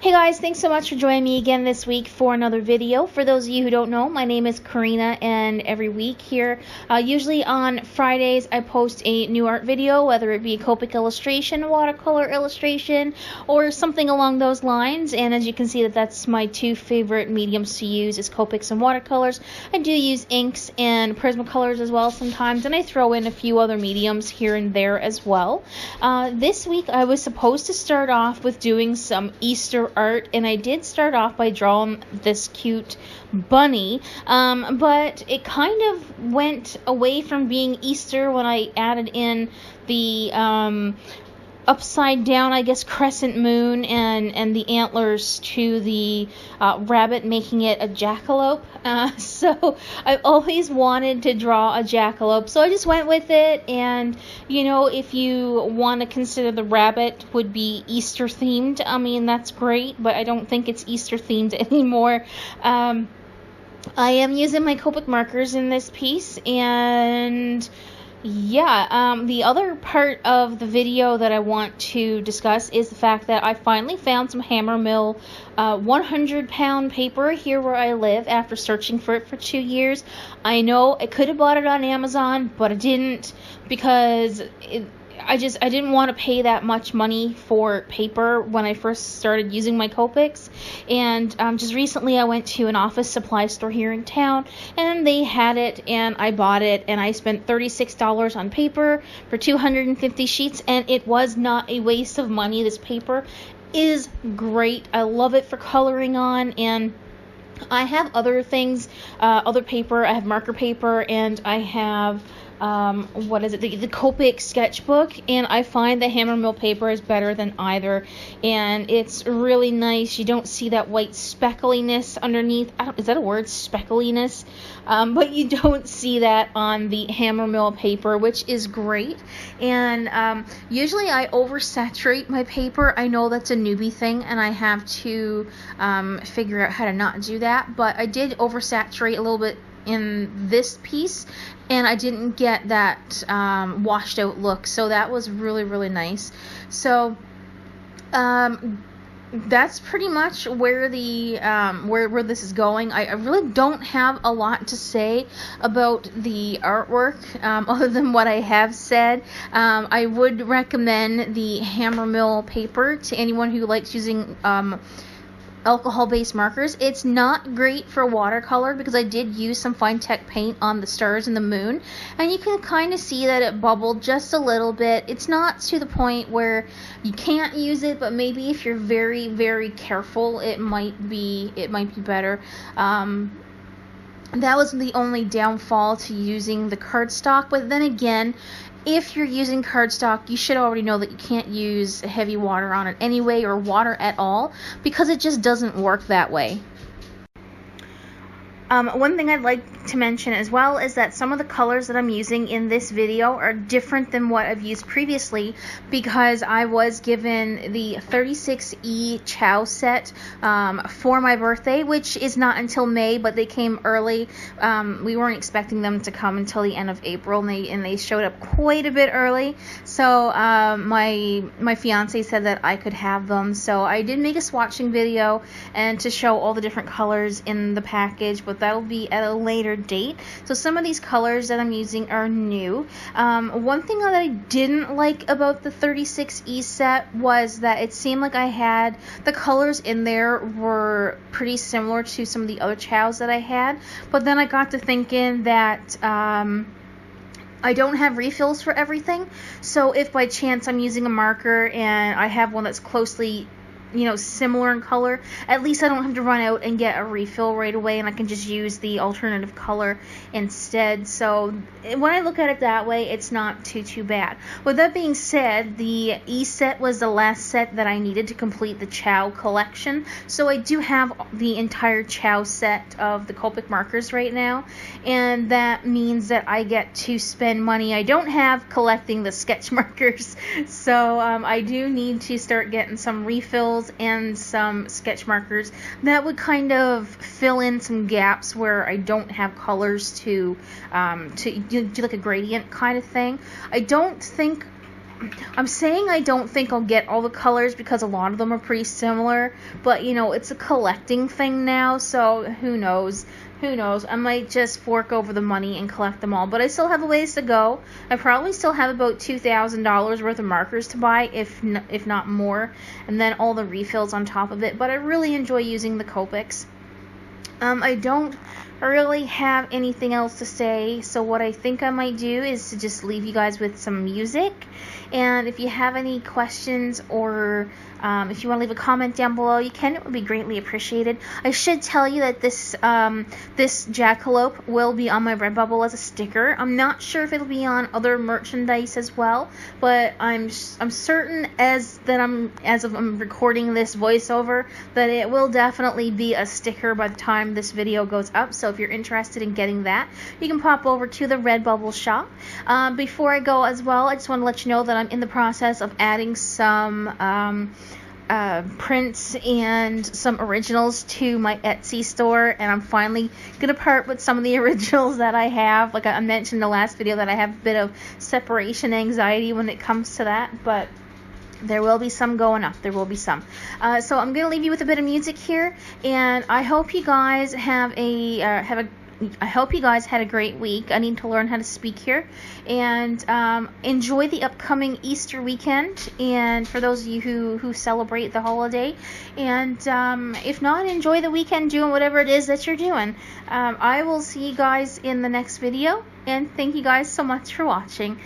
Hey guys, thanks so much for joining me again this week for another video. For those of you who don't know, my name is Karina, and every week here, usually on Fridays, I post a new art video, whether it be a Copic illustration, watercolor illustration, or something along those lines. And as you can see, that's my two favorite mediums to use is Copics and watercolors. I do use inks and Prismacolors as well sometimes, and I throw in a few other mediums here and there as well. This week, I was supposed to start off with doing some Easter art, and I did start off by drawing this cute bunny, but it kind of went away from being Easter when I added in the upside down, I guess, crescent moon and the antlers to the rabbit, making it a jackalope. So I've always wanted to draw a jackalope, so I just went with it. And you know, if you want to consider the rabbit would be Easter themed, I mean, that's great, but I don't think it's Easter themed anymore. I am using my Copic markers in this piece, and yeah, the other part of the video that I want to discuss is the fact that I finally found some Hammermill 100-pound paper here where I live after searching for it for 2 years. I know I could have bought it on Amazon, but I didn't because I didn't want to pay that much money for paper when I first started using my Copics. And just recently I went to an office supply store here in town, and they had it, and I bought it, and I spent $36 on paper for 250 sheets, and it was not a waste of money. This paper is great. I love it for coloring on, and I have other things, other paper. I have marker paper, and I have the Copic sketchbook, and I find the Hammermill paper is better than either, and it's really nice. You don't see that white speckliness underneath. Is that a word, speckliness? But you don't see that on the Hammermill paper, which is great. And usually I oversaturate my paper. I know that's a newbie thing, and I have to figure out how to not do that, but I did oversaturate a little bit in this piece, and I didn't get that washed out look, so that was really, really nice. So that's pretty much where the where this is going. I really don't have a lot to say about the artwork other than what I have said. I would recommend the Hammermill paper to anyone who likes using alcohol-based markers. It's not great for watercolor because I did use some fine tech paint on the stars and the moon, and you can kind of see that it bubbled just a little bit. It's not to the point where you can't use it, but maybe if you're very, very careful, it might be better. That was the only downfall to using the cardstock, but then again, if you're using cardstock, you should already know that you can't use heavy water on it anyway, or water at all, because it just doesn't work that way. One thing I'd like to mention as well is that some of the colors that I'm using in this video are different than what I've used previously, because I was given the 36E Chow set for my birthday, which is not until May, but they came early. We weren't expecting them to come until the end of April, and they showed up quite a bit early. So my fiance said that I could have them, so I did make a swatching video and to show all the different colors in the package, but that'll be at a later date. So some of these colors that I'm using are new. One thing that I didn't like about the 36E set was that it seemed like I had the colors in there were pretty similar to some of the other chows that I had, but then I got to thinking that I don't have refills for everything, so if by chance I'm using a marker and I have one that's closely, you know, similar in color, at least I don't have to run out and get a refill right away, and I can just use the alternative color instead. So when I look at it that way, it's not too bad. With that being said, the E set was the last set that I needed to complete the Chow collection, so I do have the entire Chow set of the Copic markers right now, and that means that I get to spend money I don't have collecting the sketch markers. So I do need to start getting some refills and some sketch markers that would kind of fill in some gaps where I don't have colors to do like a gradient kind of thing. I don't think I'm saying I don't think I'll get all the colors because a lot of them are pretty similar, but you know, it's a collecting thing now, so who knows? Who knows? I might just fork over the money and collect them all, but I still have a ways to go. I probably still have about $2,000 worth of markers to buy, if not more, and then all the refills on top of it, but I really enjoy using the Copics. I don't really have anything else to say, so what I think I might do is to just leave you guys with some music, and if you have any questions or if you want to leave a comment down below, you can. It would be greatly appreciated. I should tell you that this jackalope will be on my Redbubble as a sticker. I'm not sure if it'll be on other merchandise as well, but I'm certain as I'm recording this voiceover that it will definitely be a sticker by the time this video goes up. So if you're interested in getting that, you can pop over to the Redbubble shop. Before I go as well, I just want to let you know that I'm in the process of adding some prints and some originals to my Etsy store, and I'm finally gonna part with some of the originals that I have. Like I mentioned in the last video that I have a bit of separation anxiety when it comes to that, but there will be some going up. There will be some. So I'm gonna leave you with a bit of music here, and I hope you guys I hope you guys had a great week. I need to learn how to speak here. And enjoy the upcoming Easter weekend. And for those of you who celebrate the holiday. And if not, enjoy the weekend doing whatever it is that you're doing. I will see you guys in the next video. And thank you guys so much for watching.